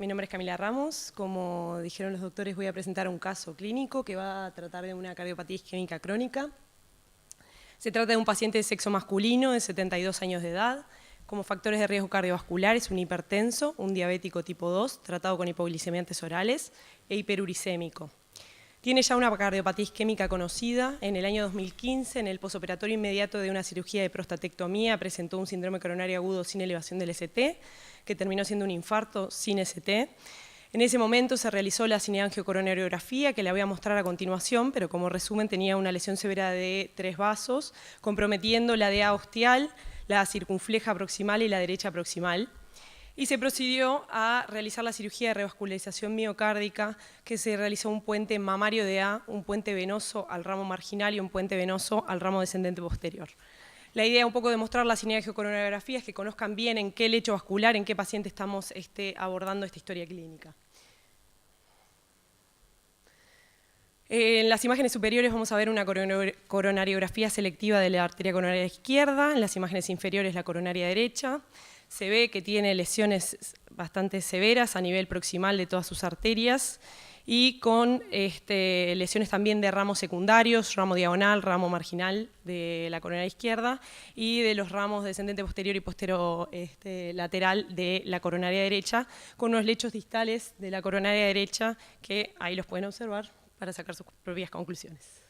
mi nombre es Camila Ramos. Como dijeron los doctores, voy a presentar un caso clínico que va a tratar de una cardiopatía isquémica crónica. Se trata de un paciente de sexo masculino de 72 años de edad. Como factores de riesgo cardiovascular es un hipertenso, un diabético tipo 2, tratado con hipoglicemiantes orales e hiperuricémico. Tiene ya una cardiopatía isquémica conocida. En el año 2015, en el posoperatorio inmediato de una cirugía de prostatectomía, presentó un síndrome coronario agudo sin elevación del ST, que terminó siendo un infarto sin ST. En ese momento se realizó la cineangiocoronariografía, que la voy a mostrar a continuación, pero como resumen tenía una lesión severa de 3 vasos, comprometiendo la DA ostial, la circunfleja proximal y la derecha proximal. Y se procedió a realizar la cirugía de revascularización miocárdica, que se realizó un puente mamario de A, un puente venoso al ramo marginal y un puente venoso al ramo descendente posterior. La idea un poco de mostrar la cineangiocoronariografía es que conozcan bien en qué lecho vascular, en qué paciente estamos abordando esta historia clínica. En las imágenes superiores vamos a ver una coronariografía selectiva de la arteria coronaria izquierda, en las imágenes inferiores la coronaria derecha. Se ve que tiene lesiones bastante severas a nivel proximal de todas sus arterias y con lesiones también de ramos secundarios, ramo diagonal, ramo marginal de la coronaria izquierda y de los ramos descendente posterior y postero lateral de la coronaria derecha, con unos lechos distales de la coronaria derecha que ahí los pueden observar para sacar sus propias conclusiones.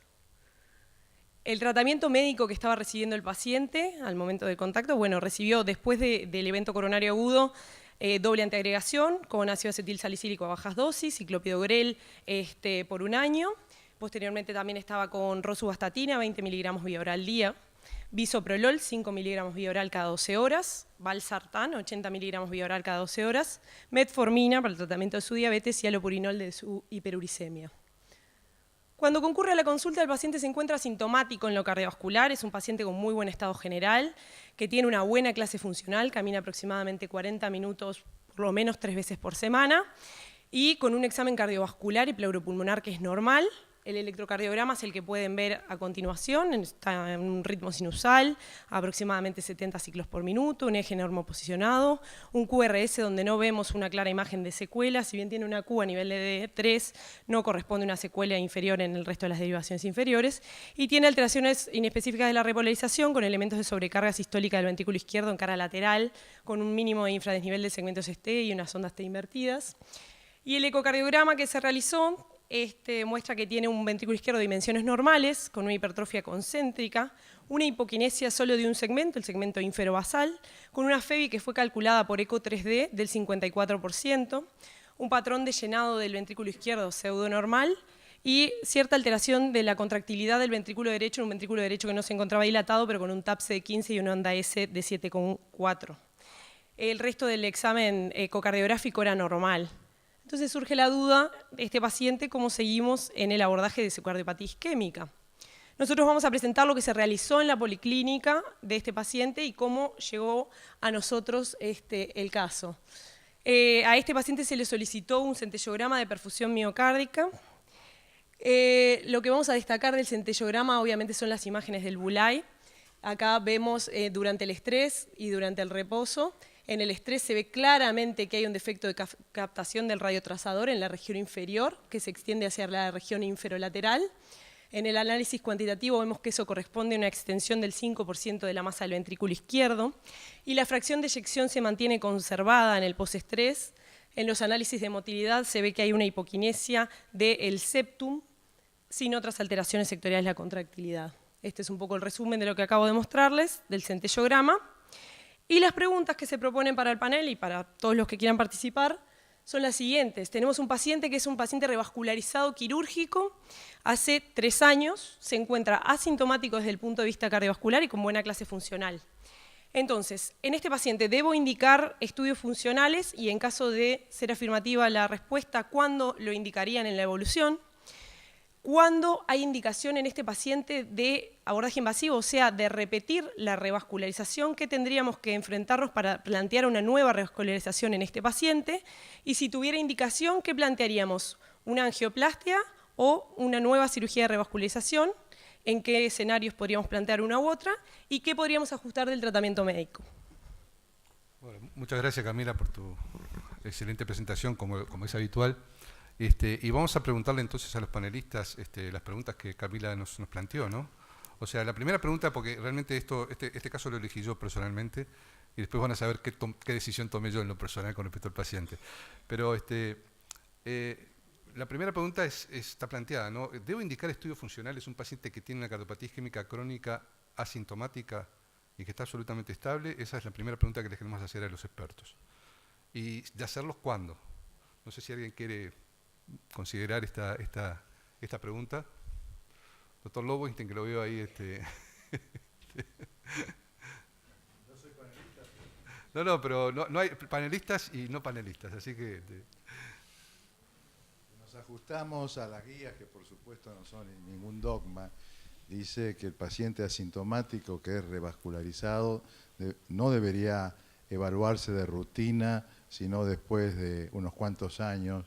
El tratamiento médico que estaba recibiendo el paciente al momento del contacto, bueno, recibió después del evento coronario agudo doble antiagregación con ácido acetil salicílico a bajas dosis, ciclopidogrel por 1 año. Posteriormente también estaba con rosuvastatina, 20 miligramos vía oral día, bisoprolol, 5 miligramos vía oral cada 12 horas, valsartán, 80 miligramos vía oral cada 12 horas, metformina para el tratamiento de su diabetes y alopurinol de su hiperuricemia. Cuando concurre a la consulta, el paciente se encuentra asintomático en lo cardiovascular, es un paciente con muy buen estado general, que tiene una buena clase funcional, camina aproximadamente 40 minutos, por lo menos 3 veces por semana, y con un examen cardiovascular y pleuropulmonar que es normal. El electrocardiograma es el que pueden ver a continuación, está en un ritmo sinusal, aproximadamente 70 ciclos por minuto, un eje normoposicionado, un QRS donde no vemos una clara imagen de secuela, si bien tiene una Q a nivel de 3, no corresponde a una secuela inferior en el resto de las derivaciones inferiores, y tiene alteraciones inespecíficas de la repolarización con elementos de sobrecarga sistólica del ventrículo izquierdo en cara lateral, con un mínimo de infradesnivel de segmentos ST y unas ondas T invertidas. Y el ecocardiograma que se realizó muestra que tiene un ventrículo izquierdo de dimensiones normales, con una hipertrofia concéntrica, una hipoquinesia solo de un segmento, el segmento inferobasal, con una FEBI que fue calculada por eco 3D del 54%, un patrón de llenado del ventrículo izquierdo pseudonormal y cierta alteración de la contractilidad del ventrículo derecho, un ventrículo derecho que no se encontraba dilatado, pero con un TAPS de 15 y una onda S de 7,4. El resto del examen ecocardiográfico era normal. Entonces surge la duda, este paciente, ¿cómo seguimos en el abordaje de su cardiopatía isquémica? Nosotros vamos a presentar lo que se realizó en la policlínica de este paciente y cómo llegó a nosotros el caso. A este paciente se le solicitó un centellograma de perfusión miocárdica. Lo que vamos a destacar del centellograma obviamente son las imágenes del Bulay. Acá vemos durante el estrés y durante el reposo. En el estrés se ve claramente que hay un defecto de captación del radiotrazador en la región inferior, que se extiende hacia la región inferolateral. En el análisis cuantitativo vemos que eso corresponde a una extensión del 5% de la masa del ventrículo izquierdo, y la fracción de eyección se mantiene conservada en el postestrés. En los análisis de motilidad se ve que hay una hipoquinesia del septum, sin otras alteraciones sectoriales de la contractilidad. Este es un poco el resumen de lo que acabo de mostrarles, del centellograma. Y las preguntas que se proponen para el panel y para todos los que quieran participar son las siguientes. Tenemos un paciente que es un paciente revascularizado quirúrgico, hace 3 años, se encuentra asintomático desde el punto de vista cardiovascular y con buena clase funcional. Entonces, en este paciente debo indicar estudios funcionales y en caso de ser afirmativa la respuesta, ¿cuándo lo indicarían en la evolución? ¿Cuándo hay indicación en este paciente de abordaje invasivo, o sea, de repetir la revascularización? ¿Qué tendríamos que enfrentarnos para plantear una nueva revascularización en este paciente? Y si tuviera indicación, ¿qué plantearíamos? ¿Una angioplastia o una nueva cirugía de revascularización? ¿En qué escenarios podríamos plantear una u otra? ¿Y qué podríamos ajustar del tratamiento médico? Bueno, muchas gracias, Camila, por tu excelente presentación, como es habitual. Y vamos a preguntarle entonces a los panelistas las preguntas que Camila nos planteó, ¿no? O sea, la primera pregunta, porque realmente este caso lo elegí yo personalmente, y después van a saber qué decisión tomé yo en lo personal con respecto al paciente. Pero la primera pregunta está planteada, ¿no? ¿Debo indicar estudios funcionales un paciente que tiene una cardiopatía isquémica crónica asintomática y que está absolutamente estable? Esa es la primera pregunta que les queremos hacer a los expertos. ¿Y de hacerlos cuándo? No sé si alguien quiere considerar esta pregunta. Doctor Lowenstein, que lo veo ahí. No, pero no hay panelistas y no panelistas, así que... Nos ajustamos a las guías, que por supuesto no son ningún dogma. Dice que el paciente asintomático que es revascularizado no debería evaluarse de rutina, sino después de unos cuantos años,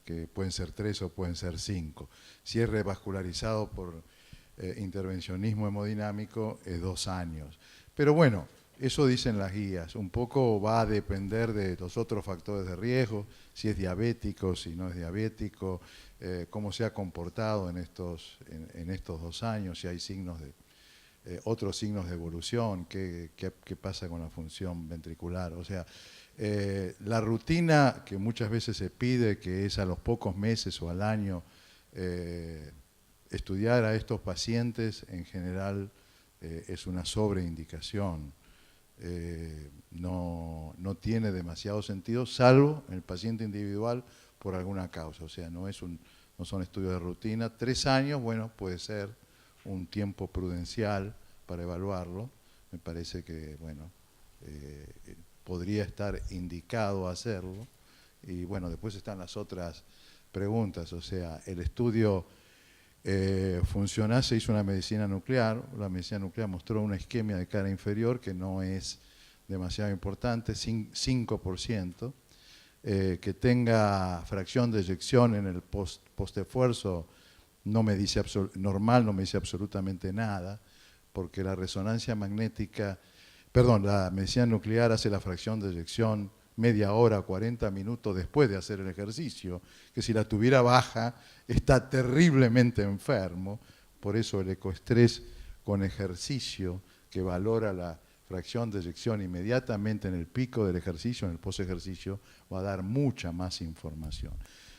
que pueden ser 3 o pueden ser 5. Si es revascularizado por intervencionismo hemodinámico, es 2 años. Pero bueno, eso dicen las guías. Un poco va a depender de los otros factores de riesgo, si es diabético, si no es diabético, cómo se ha comportado en estos 2 años, si hay signos otros signos de evolución, qué pasa con la función ventricular. O sea, la rutina que muchas veces se pide, que es a los pocos meses o al año, estudiar a estos pacientes en general es una sobreindicación. No tiene demasiado sentido, salvo en el paciente individual por alguna causa. O sea, no son estudios de rutina. 3 años, bueno, puede ser un tiempo prudencial para evaluarlo. Me parece que, bueno, podría estar indicado hacerlo. Y bueno, después están las otras preguntas. O sea, el estudio funcional se hizo una medicina nuclear. La medicina nuclear mostró una isquemia de cara inferior que no es demasiado importante, 5%. Que tenga fracción de eyección en el post-esfuerzo normal no me dice absolutamente nada, porque la resonancia magnética, la medicina nuclear hace la fracción de eyección media hora, 40 minutos después de hacer el ejercicio, que si la tuviera baja está terriblemente enfermo. Por eso el ecoestrés con ejercicio, que valora la fracción de eyección inmediatamente en el pico del ejercicio, en el post-ejercicio, va a dar mucha más información.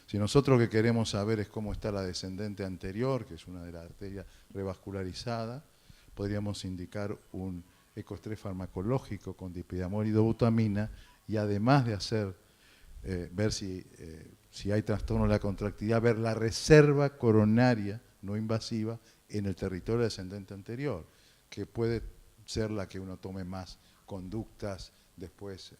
Si nosotros lo que queremos saber es cómo está la descendente anterior, que es una de las arterias revascularizada, podríamos indicar un ecoestrés farmacológico con dipidamol y dobutamina, y además de hacer, ver si hay trastorno de la contractilidad, ver la reserva coronaria no invasiva en el territorio descendente anterior, que puede ser la que uno tome más conductas después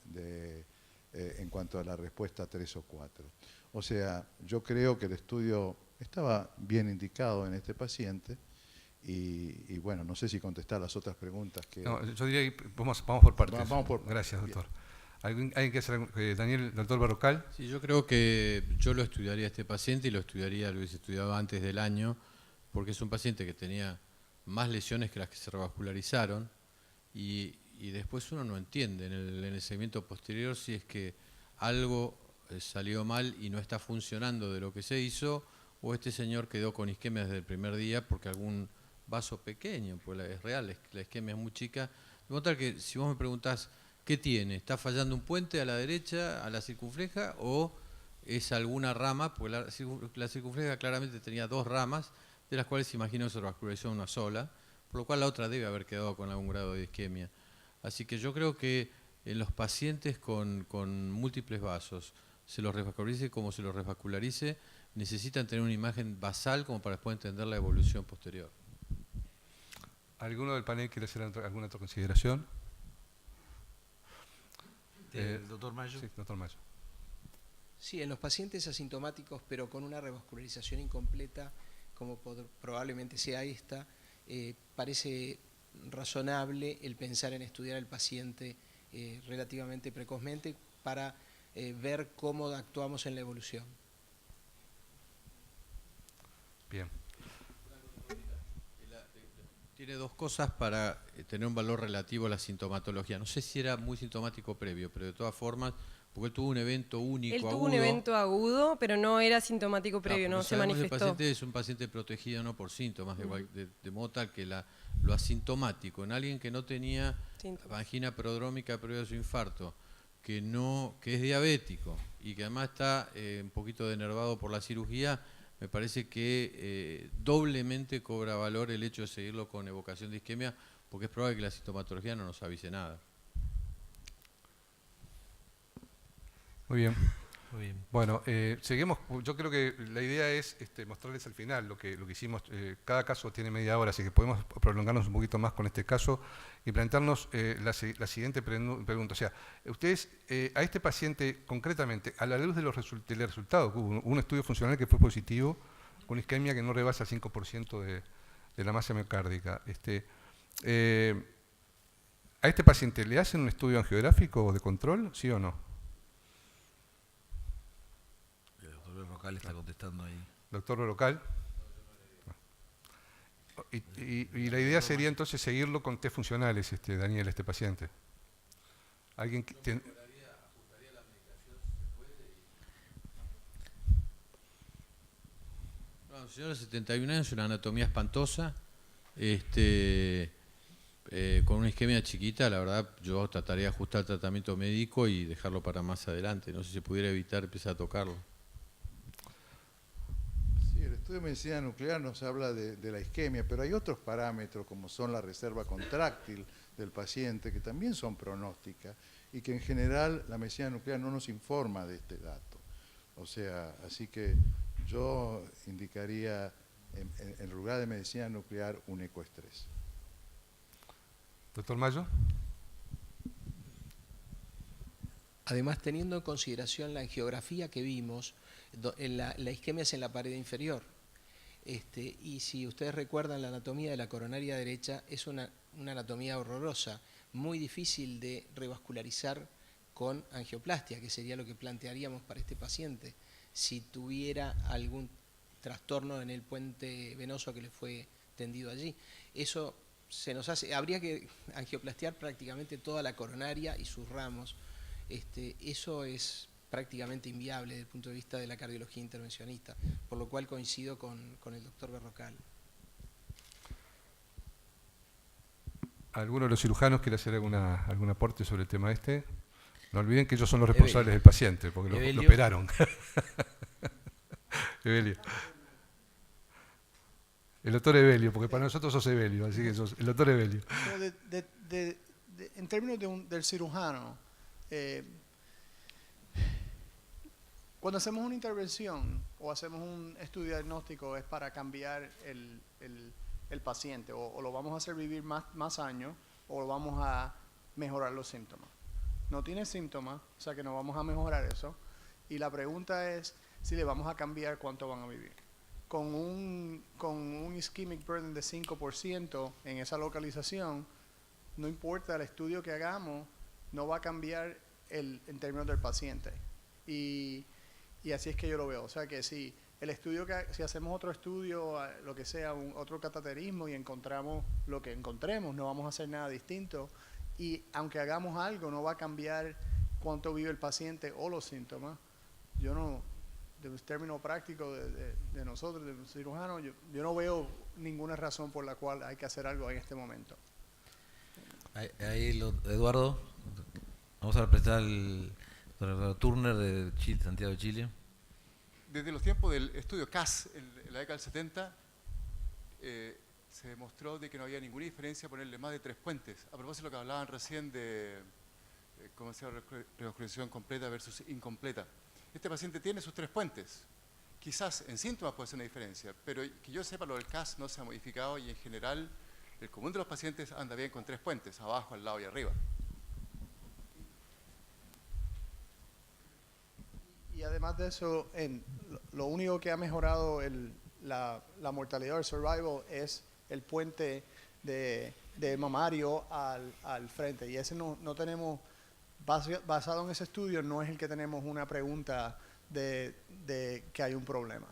en cuanto a la respuesta 3 o 4. O sea, yo creo que el estudio estaba bien indicado en este paciente y bueno, no sé si contestar las otras preguntas que... No, yo diría que vamos por partes. Gracias, doctor. ¿Alguien que hacer? Daniel, doctor Barrocal. Sí, yo creo que yo lo estudiaría a este paciente y lo hubiese estudiado antes del año, porque es un paciente que tenía más lesiones que las que se revascularizaron y después uno no entiende en el segmento posterior si es que algo salió mal y no está funcionando de lo que se hizo, o este señor quedó con isquemia desde el primer día porque algún vaso pequeño, pues es real, la isquemia es muy chica. De modo tal que si vos me preguntás ¿qué tiene? ¿Está fallando un puente a la derecha, a la circunfleja, o es alguna rama? Pues la circunfleja claramente tenía 2 ramas, de las cuales imagino que se revascularizó una sola, por lo cual la otra debe haber quedado con algún grado de isquemia. Así que yo creo que en los pacientes con múltiples vasos, se los revascularice como se los revascularice, necesitan tener una imagen basal como para después entender la evolución posterior. ¿Alguno del panel quiere hacer alguna otra consideración? ¿El doctor Mayo? Sí, doctor Mayo. Sí, en los pacientes asintomáticos pero con una revascularización incompleta, como probablemente sea esta, parece razonable el pensar en estudiar al paciente relativamente precozmente para ver cómo actuamos en la evolución. Bien. Tiene 2 cosas para tener un valor relativo a la sintomatología. No sé si era muy sintomático previo, pero de todas formas, porque él tuvo un evento único, Él tuvo agudo. un evento agudo, pero no era sintomático previo, no se sabemos manifestó. El paciente es un paciente protegido no por síntomas, de modo tal que lo asintomático en alguien que no tenía Síntomas. angina prodrómica previo a su infarto, que es diabético y que además está un poquito denervado por la cirugía, me parece que doblemente cobra valor el hecho de seguirlo con evocación de isquemia, porque es probable que la sintomatología no nos avise nada. Muy bien. Muy bien. Bueno, seguimos. Yo creo que la idea es mostrarles al final lo que hicimos. Cada caso tiene media hora, así que podemos prolongarnos un poquito más con este caso y plantearnos la siguiente pregunta. O sea, ustedes, a este paciente concretamente, a la luz de del resultado, hubo un estudio funcional que fue positivo, con isquemia que no rebasa el 5% de la masa miocárdica. ¿A este paciente le hacen un estudio angiográfico de control, sí o no? Rocal está contestando ahí. Doctor Local. Y la idea sería entonces seguirlo con test funcionales, Daniel, este paciente. ¿Alguien que ¿Ajustaría la medicación si se puede? No, señora, 71 años, una anatomía espantosa, con una isquemia chiquita. La verdad, yo trataría de ajustar el tratamiento médico y dejarlo para más adelante. No sé si se pudiera evitar empezar a tocarlo. El estudio de medicina nuclear nos habla de la isquemia, pero hay otros parámetros como son la reserva contráctil del paciente que también son pronósticas y que en general la medicina nuclear no nos informa de este dato. O sea, así que yo indicaría en lugar de medicina nuclear un ecoestrés. Doctor Mayo. Además, teniendo en consideración la angiografía que vimos, la isquemia es en la pared inferior. Y si ustedes recuerdan, la anatomía de la coronaria derecha es una anatomía horrorosa, muy difícil de revascularizar con angioplastia, que sería lo que plantearíamos para este paciente, si tuviera algún trastorno en el puente venoso que le fue tendido allí. Eso se nos hace, habría que angioplastiar prácticamente toda la coronaria y sus ramos. Eso es prácticamente inviable desde el punto de vista de la cardiología intervencionista, por lo cual coincido con el doctor Berrocal. ¿Alguno de los cirujanos quiere hacer algún aporte sobre el tema este? No olviden que ellos son los responsables del paciente, porque lo operaron. Evelio. El doctor Evelio, porque para nosotros sos Evelio, así que sos el doctor Evelio. En términos del cirujano, cuando hacemos una intervención o hacemos un estudio diagnóstico es para cambiar el paciente, o lo vamos a hacer vivir más años o lo vamos a mejorar los síntomas. No tiene síntomas, o sea que no vamos a mejorar eso, y la pregunta es si le vamos a cambiar cuánto van a vivir. Con un ischemic burden de 5% en esa localización, no importa el estudio que hagamos, no va a cambiar en términos del paciente. Y así es que yo lo veo. O sea que si hacemos otro estudio, lo que sea, otro cateterismo y encontramos lo que encontremos, no vamos a hacer nada distinto. Y aunque hagamos algo, no va a cambiar cuánto vive el paciente o los síntomas. Yo no, de término práctico de nosotros, de los cirujanos, yo no veo ninguna razón por la cual hay que hacer algo en este momento. Eduardo, vamos a presentar al doctor Turner de Chile, Santiago de Chile. Desde los tiempos del estudio CAS, en la década del 70, se demostró de que no había ninguna diferencia ponerle más de 3 puentes. A propósito de lo que hablaban recién de cómo se llama, revascularización completa versus incompleta. Este paciente tiene sus 3 puentes. Quizás en síntomas puede ser una diferencia, pero que yo sepa, lo del CAS no se ha modificado y en general el común de los pacientes anda bien con 3 puentes, abajo, al lado y arriba. Y además de eso, lo único que ha mejorado la mortalidad, el survival, es el puente de mamario al frente. Y ese no tenemos, basado en ese estudio, no es el que tenemos una pregunta de que hay un problema.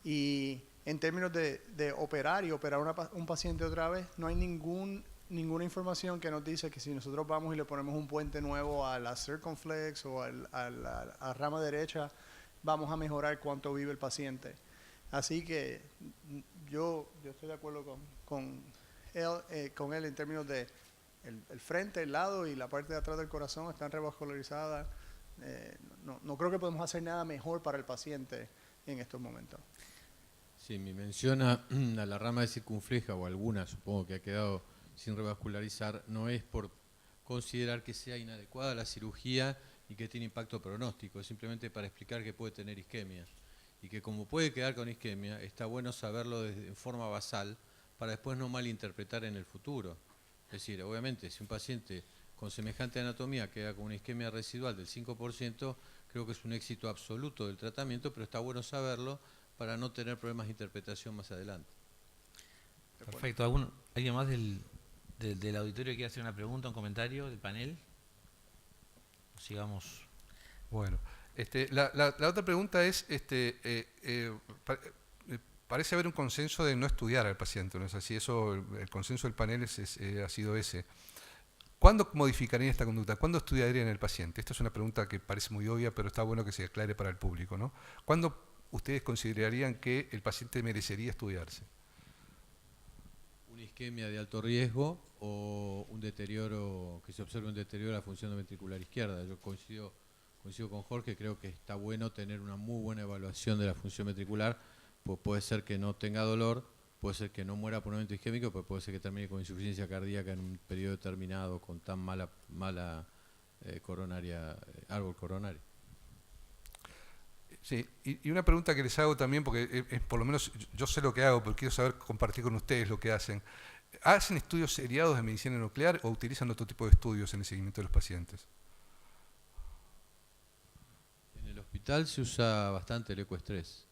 Y en términos de operar y operar un paciente otra vez, no hay ningún ninguna información que nos dice que si nosotros vamos y le ponemos un puente nuevo a la circunflex o a la rama derecha, vamos a mejorar cuánto vive el paciente. Así que yo estoy de acuerdo con él en términos de el frente, el lado y la parte de atrás del corazón están revascularizadas. No creo que podemos hacer nada mejor para el paciente en estos momentos. Sí, mi mención a la rama de circunfleja o alguna, supongo que ha quedado sin revascularizar, no es por considerar que sea inadecuada la cirugía y que tiene impacto pronóstico, es simplemente para explicar que puede tener isquemia y que como puede quedar con isquemia, está bueno saberlo en forma basal para después no malinterpretar en el futuro. Es decir, obviamente, si un paciente con semejante anatomía queda con una isquemia residual del 5%, creo que es un éxito absoluto del tratamiento, pero está bueno saberlo para no tener problemas de interpretación más adelante. Perfecto. ¿Alguien más del auditorio que quiera hacer una pregunta, un comentario del panel? Sigamos. Bueno, la otra pregunta es, parece haber un consenso de no estudiar al paciente, ¿no es así? Eso, el consenso del panel ha sido ese. ¿Cuándo modificarían esta conducta? ¿Cuándo estudiarían el paciente? Esta es una pregunta que parece muy obvia, pero está bueno que se aclare para el público, ¿no? ¿Cuándo ustedes considerarían que el paciente merecería estudiarse? Una isquemia de alto riesgo o un deterioro, que se observe un deterioro de la función ventricular izquierda. Yo coincido con Jorge, creo que está bueno tener una muy buena evaluación de la función ventricular, pues puede ser que no tenga dolor, puede ser que no muera por un evento isquémico, pero puede ser que termine con insuficiencia cardíaca en un periodo determinado con tan mala coronaria, árbol coronario. Sí, y una pregunta que les hago también, porque por lo menos yo sé lo que hago, pero quiero saber compartir con ustedes lo que hacen. ¿Hacen estudios seriados de medicina nuclear o utilizan otro tipo de estudios en el seguimiento de los pacientes? En el hospital se usa bastante el ecoestrés.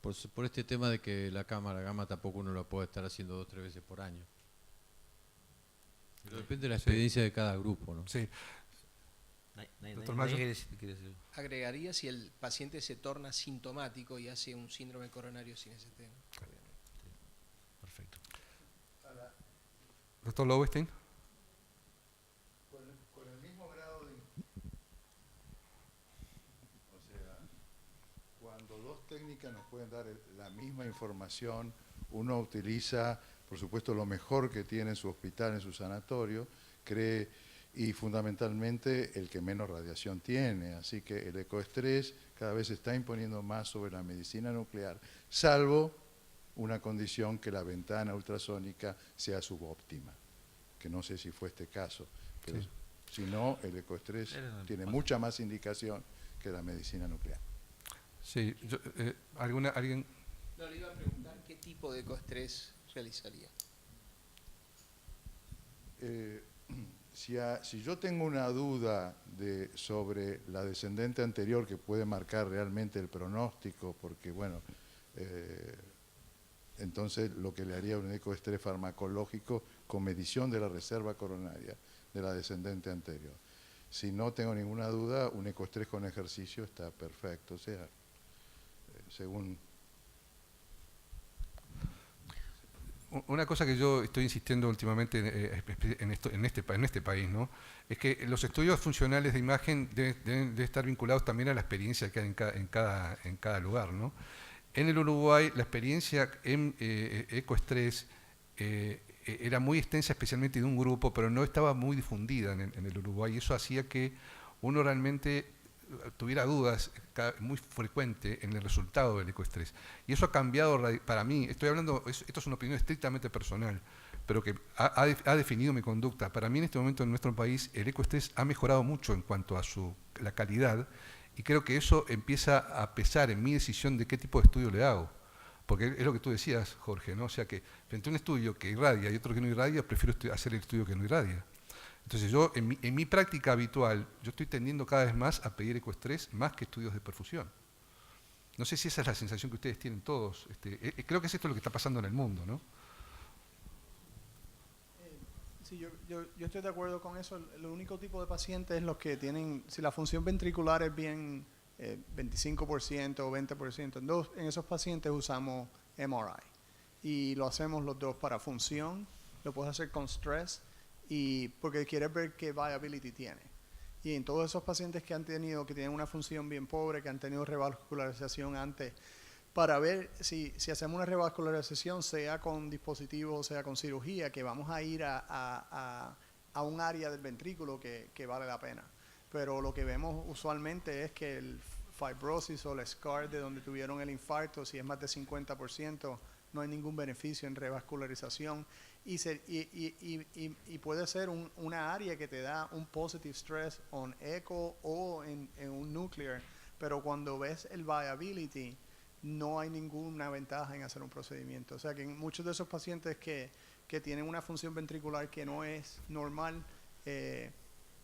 Por este tema de que la cámara gamma tampoco uno lo puede estar haciendo 2 o 3 veces por año. Pero depende de la experiencia de cada grupo, ¿no? Sí. Doctor Mayo. ¿Quiere decir? Agregaría si el paciente se torna sintomático y hace un síndrome coronario sin ST. Perfecto. Doctor Lowenstein. Con el mismo grado de... O sea, cuando dos técnicas nos pueden dar la misma información, uno utiliza, por supuesto, lo mejor que tiene en su hospital, en su sanatorio, y fundamentalmente el que menos radiación tiene. Así que el ecoestrés cada vez se está imponiendo más sobre la medicina nuclear, salvo una condición que la ventana ultrasónica sea subóptima, que no sé si fue este caso, pero sí. Si no, el ecoestrés tiene mucha más indicación que la medicina nuclear. Sí, ¿alguien? No, le iba a preguntar qué tipo de ecoestrés realizaría. Si yo tengo una duda sobre la descendente anterior que puede marcar realmente el pronóstico, porque bueno, entonces lo que le haría un ecoestrés farmacológico con medición de la reserva coronaria de la descendente anterior. Si no tengo ninguna duda, un ecoestrés con ejercicio está perfecto, o sea, según... Una cosa que yo estoy insistiendo últimamente en este país, ¿no? Es que los estudios funcionales de imagen deben estar vinculados también a la experiencia que hay en cada lugar, ¿no? En el Uruguay la experiencia en ecoestrés era muy extensa, especialmente de un grupo, pero no estaba muy difundida en el Uruguay, y eso hacía que uno realmente tuviera dudas muy frecuente en el resultado del ecoestrés. Y eso ha cambiado para mí, esto es una opinión estrictamente personal, pero que ha definido mi conducta. Para mí en este momento en nuestro país el ecoestrés ha mejorado mucho en cuanto a la calidad, y creo que eso empieza a pesar en mi decisión de qué tipo de estudio le hago. Porque es lo que tú decías, Jorge, ¿no? O sea que frente a un estudio que irradia y otro que no irradia, prefiero hacer el estudio que no irradia. Entonces yo, en mi práctica habitual, yo estoy tendiendo cada vez más a pedir ecoestrés más que estudios de perfusión. No sé si esa es la sensación que ustedes tienen todos. Creo que es esto lo que está pasando en el mundo, ¿no? Sí, yo estoy de acuerdo con eso. El único tipo de pacientes es los que tienen, si la función ventricular es bien 25% o 20%, en esos pacientes usamos MRI. Y lo hacemos los dos para función lo puedes hacer con stress, y porque quieres ver qué viability tiene. Y en todos esos pacientes que tienen una función bien pobre, que han tenido revascularización antes, para ver si hacemos una revascularización, sea con dispositivos, sea con cirugía, que vamos a ir a un área del ventrículo que vale la pena. Pero lo que vemos usualmente es que el fibrosis o el scar de donde tuvieron el infarto, si es más de 50%, no hay ningún beneficio en revascularización. Y puede ser una área que te da un positive stress on echo o en un nuclear, pero cuando ves el viability, no hay ninguna ventaja en hacer un procedimiento. O sea que en muchos de esos pacientes que tienen una función ventricular que no es normal, el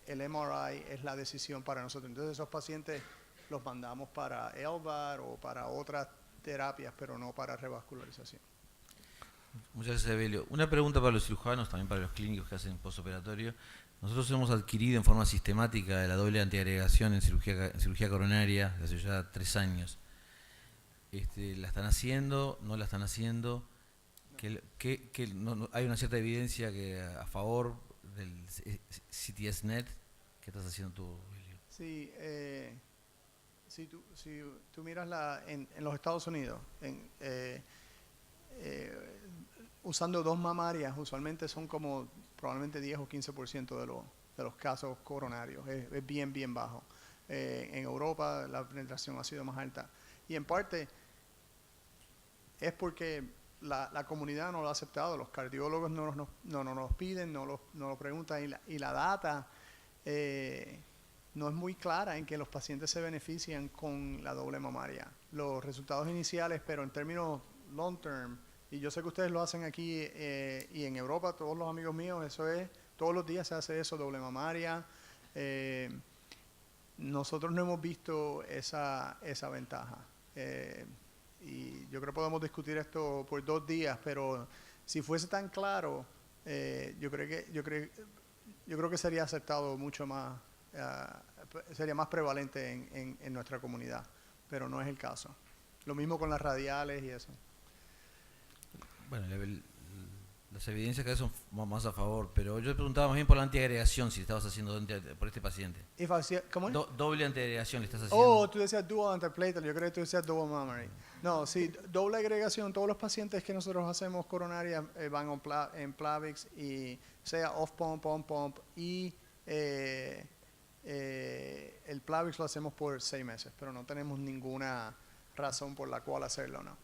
MRI es la decisión para nosotros. Entonces esos pacientes los mandamos para LVAD o para otras terapias, pero no para revascularización. Muchas gracias, Evelio. Una pregunta para los cirujanos, también para los clínicos que hacen postoperatorio. Nosotros hemos adquirido en forma sistemática la doble antiagregación en cirugía coronaria desde hace ya 3 años. ¿La están haciendo? ¿No la están haciendo? ¿Hay una cierta evidencia que a favor del CTS-NET? ¿Qué estás haciendo tú, Evelio? Sí, si tú miras en los Estados Unidos, usando 2 mamarias, usualmente son como probablemente 10 o 15% de los casos coronarios. Es bien bajo. En Europa la penetración ha sido más alta. Y en parte es porque la comunidad no lo ha aceptado, los cardiólogos no nos los piden, no lo preguntan, y la data no es muy clara en que los pacientes se benefician con la doble mamaria. Los resultados iniciales, pero en términos long term, y yo sé que ustedes lo hacen aquí y en Europa, todos los amigos míos, eso es, todos los días se hace eso, doble mamaria. Nosotros no hemos visto esa ventaja. Y yo creo que podemos discutir esto por 2 días, pero si fuese tan claro, yo creo que sería aceptado mucho más, sería más prevalente en nuestra comunidad, pero no es el caso. Lo mismo con las radiales y eso. Bueno, las evidencias que son más a favor, pero yo preguntaba más bien por la antiagregación, si estabas haciendo por este paciente. ¿Cómo es? Doble antiagregación le estás haciendo. Oh, tú decías dual antiplatelet, yo creo que tú decías double mammary. No, sí, doble agregación, todos los pacientes que nosotros hacemos coronaria van en Plavix, y sea off pump, on pump, y el Plavix lo hacemos por 6 meses, pero no tenemos ninguna razón por la cual hacerlo, ¿no?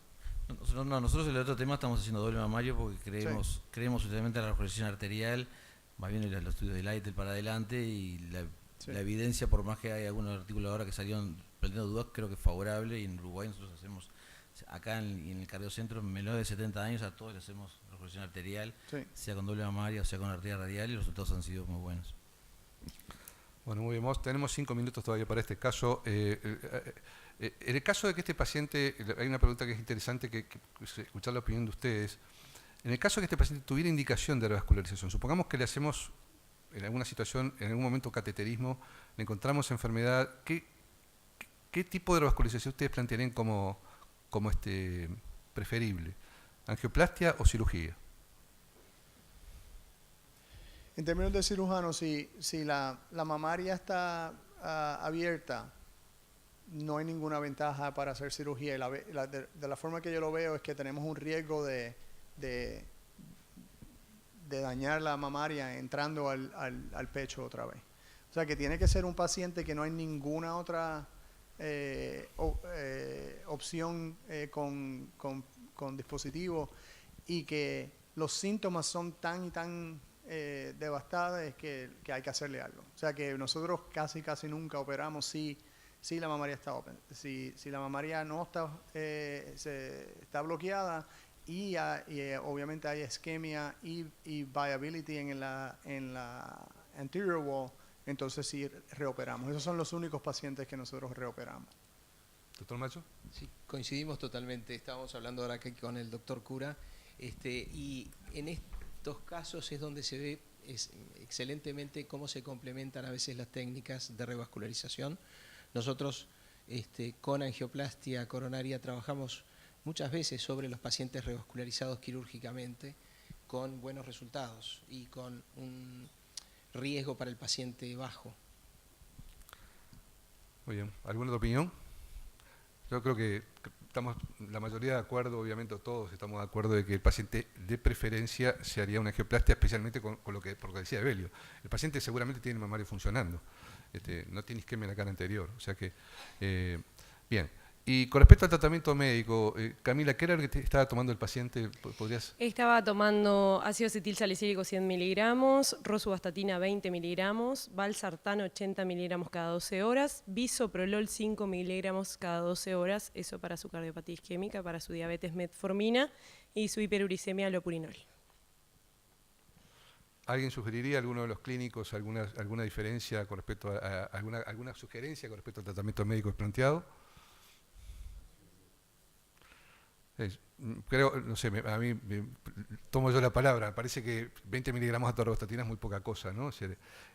Nosotros en el otro tema estamos haciendo doble mamario porque creemos últimamente en la regulación arterial, más bien en los estudios de Lytle para adelante, y la evidencia, por más que hay algunos artículos ahora que salieron planteando dudas, creo que es favorable, y en Uruguay nosotros hacemos, acá en el cardiocentro, menores de 70 años, a todos le hacemos regulación arterial, sea con doble mamaria o sea con arteria radial, y los resultados han sido muy buenos. Bueno, muy bien, tenemos 5 minutos todavía para este caso. En el caso de que este paciente, hay una pregunta que es interesante, que escuchar la opinión de ustedes. En el caso de que este paciente tuviera indicación de revascularización, supongamos que le hacemos en alguna situación, en algún momento cateterismo, le encontramos enfermedad, ¿qué tipo de revascularización ustedes plantearían como preferible? ¿Angioplastia o cirugía? En términos de cirujano, si la mamaria está abierta, no hay ninguna ventaja para hacer cirugía. De la forma que yo lo veo es que tenemos un riesgo de dañar la mamaria entrando al pecho otra vez. O sea que tiene que ser un paciente que no hay ninguna otra opción con dispositivo, y que los síntomas son tan devastados que hay que hacerle algo. O sea que nosotros casi nunca operamos si la mamaria está open. Si la mamaria no está bloqueada y obviamente hay isquemia y viability en la anterior wall, entonces sí reoperamos. Esos son los únicos pacientes que nosotros reoperamos. ¿Doctor Macho? Sí, coincidimos totalmente. Estábamos hablando ahora aquí con el doctor Cura, y en estos casos es donde se ve excelentemente cómo se complementan a veces las técnicas de revascularización. Nosotros con angioplastia coronaria trabajamos muchas veces sobre los pacientes revascularizados quirúrgicamente, con buenos resultados y con un riesgo para el paciente bajo. Muy bien. ¿Alguna otra opinión? Yo creo que estamos la mayoría de acuerdo, obviamente todos estamos de acuerdo de que el paciente de preferencia se haría una angioplastia, especialmente por lo que decía Evelio. El paciente seguramente tiene el mamario funcionando, no tiene isquemia en la cara anterior. O sea que, bien. Y con respecto al tratamiento médico, Camila, ¿qué era lo que estaba tomando el paciente? ¿Podrías? Estaba tomando ácido acetilsalicílico 100 miligramos, rosuvastatina 20 miligramos, valsartán 80 miligramos cada 12 horas, bisoprolol 5 miligramos cada 12 horas, eso para su cardiopatía isquémica, para su diabetes metformina y su hiperuricemia alopurinol. ¿Alguien sugeriría, alguno de los clínicos, alguna diferencia con respecto a alguna sugerencia con respecto al tratamiento médico planteado? Creo, no sé, a mí tomo yo la palabra, parece que 20 miligramos de atorvastatina es muy poca cosa, ¿no?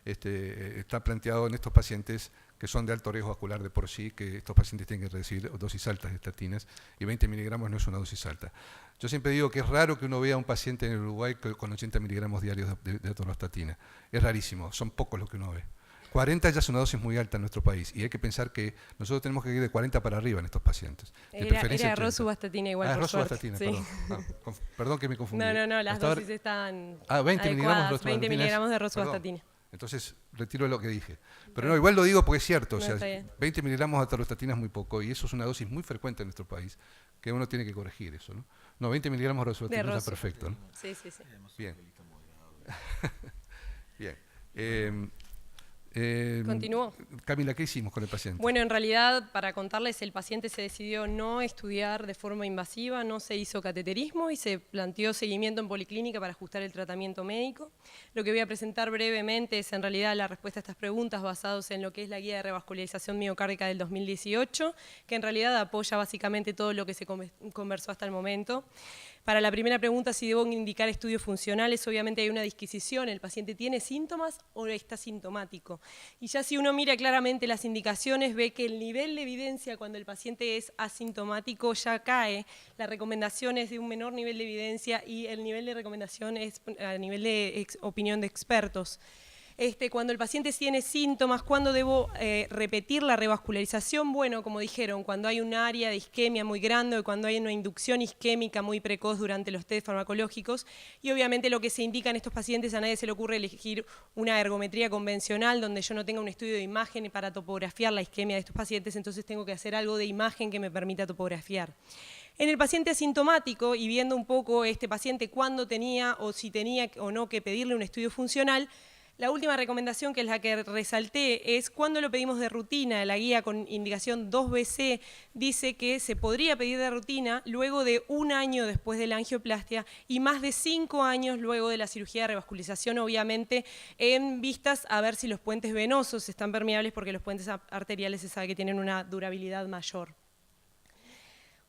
Está planteado en estos pacientes que son de alto riesgo vascular de por sí, que estos pacientes tienen que recibir dosis altas de estatinas, y 20 miligramos no es una dosis alta. Yo siempre digo que es raro que uno vea a un paciente en el Uruguay con 80 miligramos diarios de atorvastatina. Es rarísimo, son pocos los que uno ve. 40 ya es una dosis muy alta en nuestro país y hay que pensar que nosotros tenemos que ir de 40 para arriba en estos pacientes. Era rosuvastatina igual, por suerte. Rosuvastatina, sí. Perdón que me confundí. No, las dosis están 20 adecuadas, 20 miligramos de rosuvastatina. Entonces retiro lo que dije. Pero no, igual lo digo porque es cierto, No, o sea, 20 miligramos de atorvastatina es muy poco y eso es una dosis muy frecuente en nuestro país, que uno tiene que corregir eso, ¿no? No, 20 miligramos de rosuvastatina está perfecto, ¿no? Sí. Bien. Bien. Continúo. Camila, ¿qué hicimos con el paciente? Bueno, en realidad, para contarles, el paciente se decidió no estudiar de forma invasiva, no se hizo cateterismo y se planteó seguimiento en policlínica para ajustar el tratamiento médico. Lo que voy a presentar brevemente es en realidad la respuesta a estas preguntas basados en lo que es la guía de revascularización miocárdica del 2018, que en realidad apoya básicamente todo lo que se conversó hasta el momento. Para la primera pregunta, si debo indicar estudios funcionales, obviamente hay una disquisición, ¿el paciente tiene síntomas o está sintomático? Y ya si uno mira claramente las indicaciones, ve que el nivel de evidencia cuando el paciente es asintomático ya cae, la recomendación es de un menor nivel de evidencia y el nivel de recomendación es a nivel de opinión de expertos. Cuando el paciente tiene síntomas, ¿cuándo debo repetir la revascularización? Bueno, como dijeron, cuando hay un área de isquemia muy grande o cuando hay una inducción isquémica muy precoz durante los test farmacológicos. Y obviamente lo que se indica en estos pacientes, a nadie se le ocurre elegir una ergometría convencional donde yo no tenga un estudio de imagen para topografiar la isquemia de estos pacientes, entonces tengo que hacer algo de imagen que me permita topografiar. En el paciente asintomático, y viendo un poco este paciente cuándo tenía o si tenía o no que pedirle un estudio funcional, la última recomendación, que es la que resalté, es cuando lo pedimos de rutina. La guía con indicación 2BC dice que se podría pedir de rutina luego de 1 año después de la angioplastia y más de 5 años luego de la cirugía de revascularización, obviamente en vistas a ver si los puentes venosos están permeables, porque los puentes arteriales se sabe que tienen una durabilidad mayor.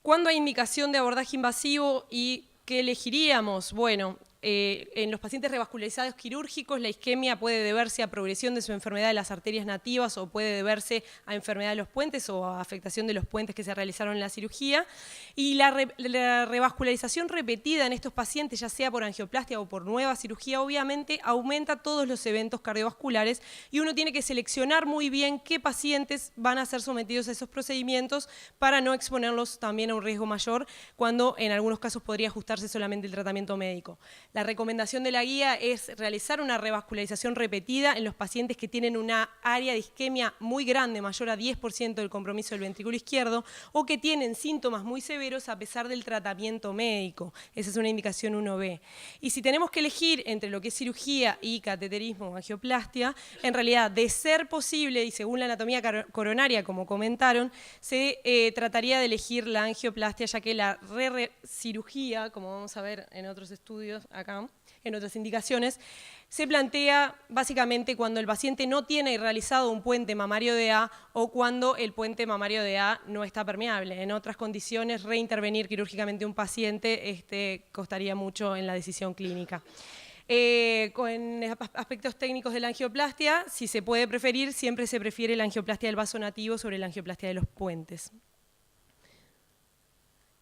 ¿Cuándo hay indicación de abordaje invasivo y qué elegiríamos? Bueno, en los pacientes revascularizados quirúrgicos la isquemia puede deberse a progresión de su enfermedad de las arterias nativas o puede deberse a enfermedad de los puentes o a afectación de los puentes que se realizaron en la cirugía. Y la revascularización repetida en estos pacientes, ya sea por angioplastia o por nueva cirugía, obviamente aumenta todos los eventos cardiovasculares y uno tiene que seleccionar muy bien qué pacientes van a ser sometidos a esos procedimientos para no exponerlos también a un riesgo mayor, cuando en algunos casos podría ajustarse solamente el tratamiento médico. La recomendación de la guía es realizar una revascularización repetida en los pacientes que tienen una área de isquemia muy grande, mayor a 10% del compromiso del ventrículo izquierdo, o que tienen síntomas muy severos a pesar del tratamiento médico. Esa es una indicación 1B. Y si tenemos que elegir entre lo que es cirugía y cateterismo o angioplastia, en realidad, de ser posible, y según la anatomía coronaria, como comentaron, se trataría de elegir la angioplastia, ya que la cirugía, como vamos a ver en otros estudios acá, en otras indicaciones, se plantea básicamente cuando el paciente no tiene realizado un puente mamario de A o cuando el puente mamario de A no está permeable. En otras condiciones, reintervenir quirúrgicamente un paciente costaría mucho en la decisión clínica. Con aspectos técnicos de la angioplastia, si se puede preferir, siempre se prefiere la angioplastia del vaso nativo sobre la angioplastia de los puentes.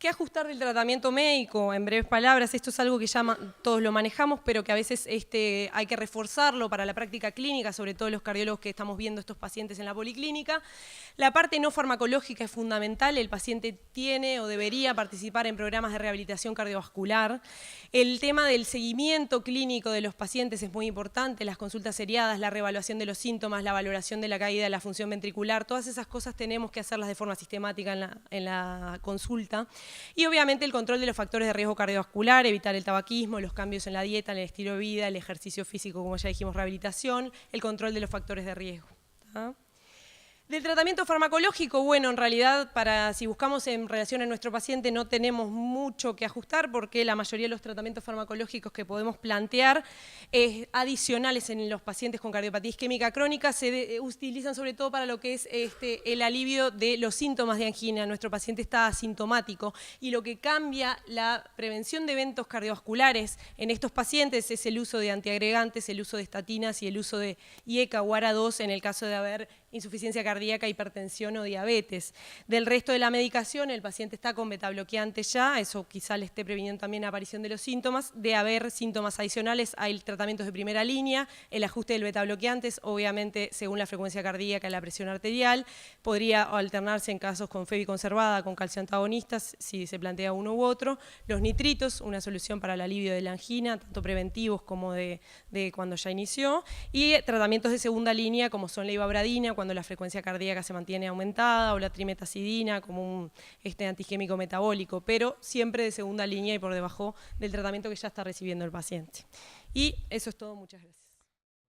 ¿Qué ajustar del tratamiento médico? En breves palabras, esto es algo que ya todos lo manejamos, pero que a veces hay que reforzarlo para la práctica clínica, sobre todo los cardiólogos que estamos viendo estos pacientes en la policlínica. La parte no farmacológica es fundamental, el paciente tiene o debería participar en programas de rehabilitación cardiovascular. El tema del seguimiento clínico de los pacientes es muy importante, las consultas seriadas, la reevaluación de los síntomas, la valoración de la caída de la función ventricular, todas esas cosas tenemos que hacerlas de forma sistemática en la consulta. Y obviamente el control de los factores de riesgo cardiovascular, evitar el tabaquismo, los cambios en la dieta, en el estilo de vida, el ejercicio físico, como ya dijimos, rehabilitación, el control de los factores de riesgo. ¿Ah? Del tratamiento farmacológico, bueno, en realidad, si buscamos en relación a nuestro paciente, no tenemos mucho que ajustar porque la mayoría de los tratamientos farmacológicos que podemos plantear adicionales en los pacientes con cardiopatía isquémica crónica se utilizan sobre todo para lo que es el alivio de los síntomas de angina. Nuestro paciente está asintomático y lo que cambia la prevención de eventos cardiovasculares en estos pacientes es el uso de antiagregantes, el uso de estatinas y el uso de IECA o ARA2 en el caso de haber insuficiencia cardíaca, hipertensión o diabetes. Del resto de la medicación, el paciente está con beta-bloqueante ya, eso quizá le esté previniendo también la aparición de los síntomas. De haber síntomas adicionales, hay tratamientos de primera línea, el ajuste del beta-bloqueantes, obviamente según la frecuencia cardíaca y la presión arterial, podría alternarse en casos con FEBI conservada, con calcio antagonistas, si se plantea uno u otro. Los nitritos, una solución para el alivio de la angina, tanto preventivos como de cuando ya inició, y tratamientos de segunda línea como son la ivabradina, cuando la frecuencia cardíaca se mantiene aumentada, o la trimetazidina como un antiisquémico metabólico, pero siempre de segunda línea y por debajo del tratamiento que ya está recibiendo el paciente. Y eso es todo, muchas gracias.